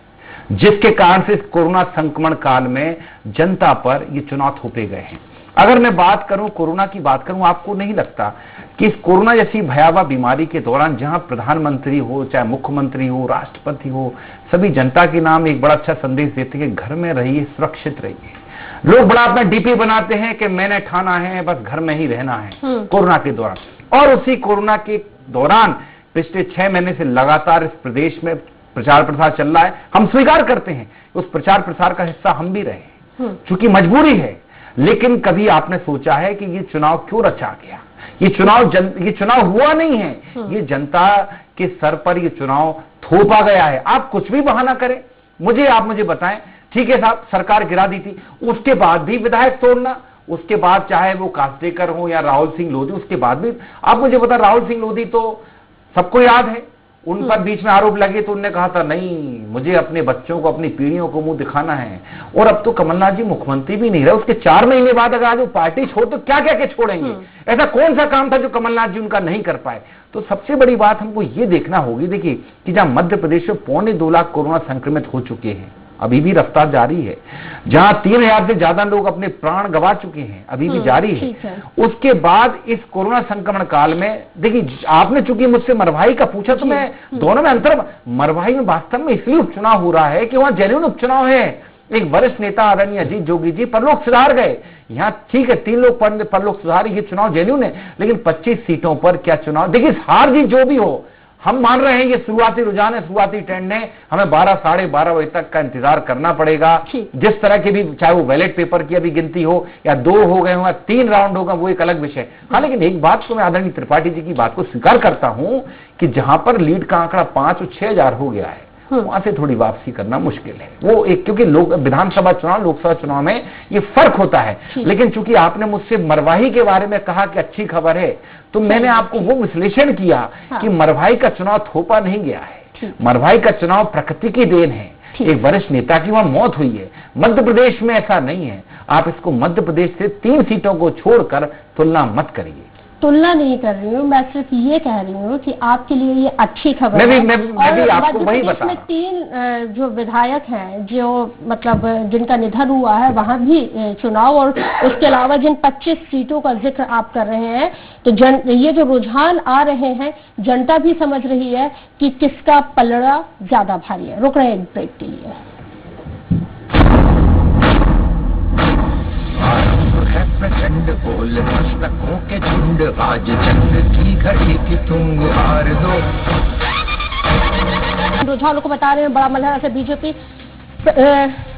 जिसके कारण से इस कोरोना संक्रमण काल में जनता पर ये चुनाव थोपे गए हैं। अगर मैं बात करूं, कोरोना की बात करूं, आपको नहीं लगता कि इस कोरोना जैसी भयावह बीमारी के दौरान जहां प्रधानमंत्री हो, चाहे मुख्यमंत्री हो, राष्ट्रपति हो, सभी जनता के नाम एक बड़ा अच्छा संदेश देते हैं कि घर में रहिए, सुरक्षित रहिए। लोग बड़ा अपना डीपी बनाते हैं कि मैंने ठाना है बस घर में ही रहना है कोरोना के दौरान। और उसी कोरोना के दौरान पिछले 6 महीने से लगातार इस प्रदेश में प्रचार प्रसार चल रहा है। हम स्वीकार करते हैं उस प्रचार प्रसार का हिस्सा हम भी रहे, चूंकि मजबूरी है। लेकिन कभी आपने सोचा है कि ये चुनाव क्यों रचा गया? ये चुनाव हुआ नहीं है, ये जनता के सर पर ये चुनाव थोपा गया है। आप कुछ भी बहाना करें, आप मुझे बताएं, ठीक है साहब, सरकार गिरा दी थी, उसके बाद भी विधायक तोड़ना, उसके बाद चाहे वो कास्तेकर हो या राहुल सिंह लोधी, उसके बाद भी आप मुझे बता, राहुल सिंह लोधी तो सबको याद है, उन पर बीच में आरोप लगे तो उन्होंने कहा था नहीं, मुझे अपने बच्चों को, अपनी पीढ़ियों को मुंह दिखाना है। और अब तो कमलनाथ जी मुख्यमंत्री भी नहीं रहे, उसके 4 महीने बाद अगर आज वो पार्टी छोड़ तो क्या क्या के छोड़ेंगे? ऐसा कौन सा काम था जो कमलनाथ जी उनका नहीं कर पाए? तो सबसे बड़ी बात हमको ये देखना होगी, देखिए कि जहां मध्य प्रदेश में 2.25 लाख कोरोना संक्रमित हो चुके हैं, अभी भी रफ्तार जारी है, जहां 3000 से ज्यादा लोग अपने प्राण गंवा चुके हैं, अभी भी जारी है। उसके बाद इस कोरोना संक्रमण काल में देखिए, आपने चूंकि मुझसे मरवाही का पूछा तो मैं दोनों में अंतर, मरवाही में वास्तव में इसलिए उपचुनाव हो रहा है कि वहां जेन्युइन उपचुनाव है। एक वरिष्ठ नेता आदरणीय अजीत जोगी जी परलोक सुधार गए, यहाँ ठीक है 3 लोग परलोक सुधार, ये चुनाव जेन्युइन है, लेकिन 25 सीटों पर क्या चुनाव? देखिए हार जीत जो भी हो, हम मान रहे हैं ये शुरुआती रुझान है, शुरुआती ट्रेंड है, हमें 12 साढ़े 12 बजे तक का इंतजार करना पड़ेगा। जिस तरह की भी, चाहे वो बैलेट पेपर की अभी गिनती हो या 2 हो गए हो या 3 राउंड होगा, वो एक अलग विषय। हाँ, लेकिन एक बात तो मैं आदरणीय त्रिपाठी जी की बात को स्वीकार करता हूं कि जहां पर लीड का आंकड़ा 5 और 6 हजार हो गया है, वहां से थोड़ी वापसी करना मुश्किल है। वो एक, क्योंकि विधानसभा चुनाव, लोकसभा चुनाव में ये फर्क होता है। लेकिन चूंकि आपने मुझसे मरवाही के बारे में कहा कि अच्छी खबर है, तो मैंने आपको वो विश्लेषण किया कि मरवाही का चुनाव थोपा नहीं गया है, मरवाही का चुनाव प्रकृति की देन है। एक वरिष्ठ नेता की वहां मौत हुई है, मध्य प्रदेश में ऐसा नहीं है। आप इसको मध्य प्रदेश से 3 सीटों को छोड़कर तुलना मत करिए। तुलना नहीं कर रही हूँ, मैं सिर्फ ये कह रही हूँ कि आपके लिए ये अच्छी खबर है। मैं भी आपको वही बता रहा हूं। 3 जो विधायक हैं, जो मतलब जिनका निधन हुआ है, वहां भी चुनाव, और उसके अलावा जिन 25 सीटों का जिक्र आप कर रहे हैं, तो ये जो रुझान आ रहे हैं, जनता भी समझ रही है कि किसका पलड़ा ज्यादा भारी है। रुक रहे हैं एक ब्रेक के लिए। प्रचंड बोल मस्तकों के झुंड, आज जंग की घड़ी की तुम हार दो। रुझानों को बता रहे हैं, बड़ा मलहरा से बीजेपी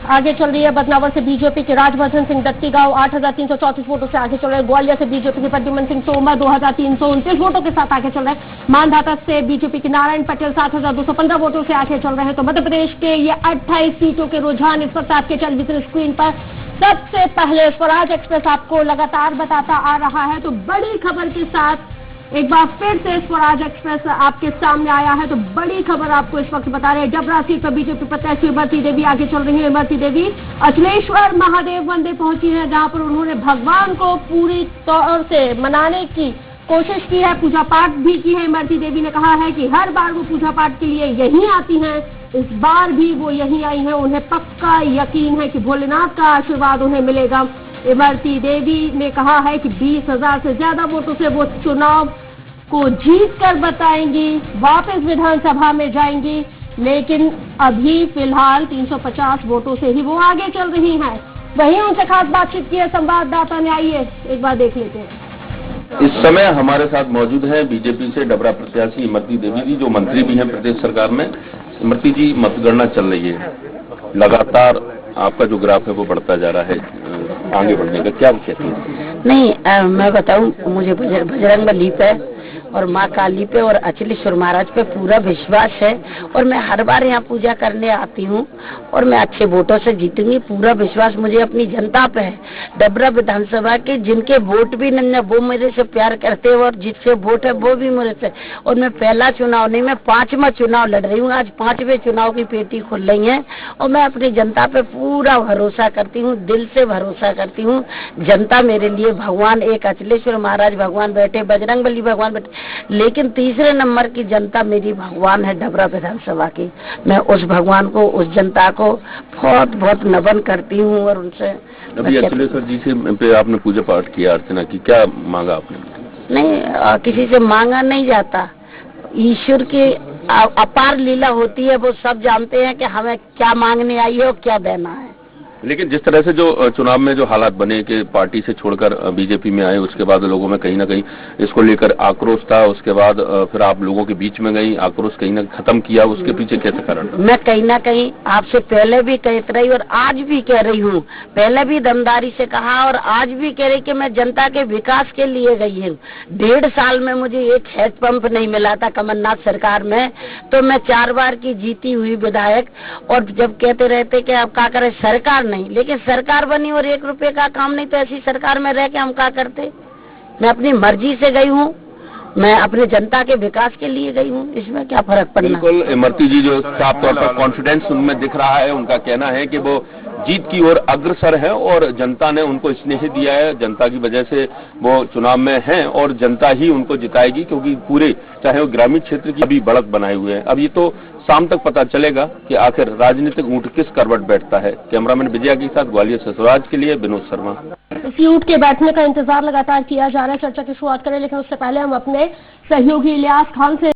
आगे चल रही है, बदनावर से बीजेपी के राजवर्धन सिंह दत्तीगांव 8334 वोटों से आगे चल रहे हैं। ग्वालियर से बीजेपी के प्रद्युमन सिंह तोमर 2329 वोटों के साथ आगे चल रहे हैं। मानधाता से बीजेपी के नारायण पटेल 7215 वोटों से आगे चल रहे हैं। तो मध्य प्रदेश के ये 28 सीटों के रुझान इस वक्त आपके टेलीविजन स्क्रीन पर। सबसे पहले स्वराज एक्सप्रेस आपको लगातार बताता आ रहा है, तो बड़ी खबर के साथ एक बार फिर से स्वराज एक्सप्रेस आपके सामने आया है। तो बड़ी खबर आपको इस वक्त बता रहे हैं, डबरा सीट पर बीजेपी प्रत्याशी इमरती देवी आगे चल रही है। इमरती देवी अचलेश्वर महादेव मंदिर पहुंची है, जहां पर उन्होंने भगवान को पूरी तौर से मनाने की कोशिश की है, पूजा पाठ भी की है। इमरती देवी ने कहा है कि हर बार वो पूजा पाठ के लिए यहीं आती हैं, इस बार भी वो यहीं आई हैं। उन्हें पक्का यकीन है कि भोलेनाथ का आशीर्वाद उन्हें मिलेगा। इमरती देवी ने कहा है कि 20,000 से ज्यादा वोटों से वो चुनाव को जीत कर बताएंगी, वापस विधानसभा में जाएंगी, लेकिन अभी फिलहाल 350 वोटों से ही वो आगे चल रही हैं। वहीं उनसे खास बातचीत की है संवाददाता ने, आइए एक बार देख लेते हैं। इस समय हमारे साथ मौजूद हैं बीजेपी से डबरा प्रत्याशी इमरती देवी जी, जो मंत्री भी हैं प्रदेश सरकार में। इमरती जी, मतगणना चल रही है, लगातार आपका जो ग्राफ है वो बढ़ता जा रहा है, आगे बढ़ने का क्या कहते हैं? नहीं, मैं बताऊं, मुझे बजरंग बली पे और माँ काली पे और अचलेश्वर महाराज पे पूरा विश्वास है, और मैं हर बार यहाँ पूजा करने आती हूँ और मैं अच्छे वोटों से जीतूंगी। पूरा विश्वास मुझे अपनी जनता पे है। डबरा विधानसभा के जिनके वोट भी नहीं है, वो मेरे से प्यार करते हैं, और जिससे वोट है वो भी मेरे से। और मैं पहला चुनाव नहीं, मैं 5वां चुनाव लड़ रही हूँ। आज 5वें चुनाव की पेटी खुल रही है, और मैं अपनी जनता पे पूरा भरोसा करती हूँ, दिल से भरोसा करती हूँ। जनता मेरे लिए भगवान, एक अचलेश्वर महाराज भगवान बैठे, बजरंग बली भगवान बैठे, लेकिन तीसरे नंबर की जनता मेरी भगवान है डबरा विधानसभा की। मैं उस भगवान को, उस जनता को बहुत बहुत नमन करती हूँ। और उनसे अभी अचलेश्वर जी से पे आपने पूजा पाठ किया, अर्चना की, क्या मांगा आपने? नहीं, किसी से मांगा नहीं जाता। ईश्वर की अपार लीला होती है, वो सब जानते हैं कि हमें क्या मांगने आई है और क्या देना है। लेकिन जिस तरह से जो चुनाव में जो हालात बने कि पार्टी से छोड़कर बीजेपी में आए, उसके बाद लोगों में कहीं ना कहीं इसको लेकर आक्रोश था, उसके बाद फिर आप लोगों के बीच में गई, आक्रोश कहीं ना खत्म किया, उसके पीछे कैसे कारण? मैं कहीं ना कहीं आपसे पहले भी कहती रही और आज भी कह रही हूँ, पहले भी दमदारी से कहा और आज भी कह रही कि मैं जनता के विकास के लिए गई हूँ। 1.5 साल में मुझे एक हैंड पंप नहीं मिला था कमलनाथ सरकार में, तो मैं 4 बार की जीती हुई विधायक, और जब कहते रहते कि अब क्या करें सरकार नहीं, लेकिन सरकार बनी और 1 रुपए का काम नहीं, तो ऐसी सरकार में रह के हम क्या करते। मैं अपनी मर्जी से गई हूँ, मैं अपने जनता के विकास के लिए गई हूँ, इसमें क्या फर्क पड़ना। बिल्कुल इमरती जी जो साफ तौर पर कॉन्फिडेंस उनमें दिख रहा है, उनका कहना है कि वो जीत की ओर अग्रसर है और जनता ने उनको स्नेह दिया है, जनता की वजह से वो चुनाव में हैं और जनता ही उनको जिताएगी, क्योंकि पूरे चाहे वो ग्रामीण क्षेत्र की अभी बढ़त बनाए हुए हैं। अब ये तो शाम तक पता चलेगा कि आखिर राजनीतिक ऊंट किस करवट बैठता है। कैमरामैन विजया के साथ ग्वालियर से स्वराज के लिए विनोद शर्मा। इस ऊंट के बैठने का इंतजार लगातार किया जा रहा है। चर्चा की शुरुआत करें, लेकिन उससे पहले हम अपने सहयोगी इलियास खान से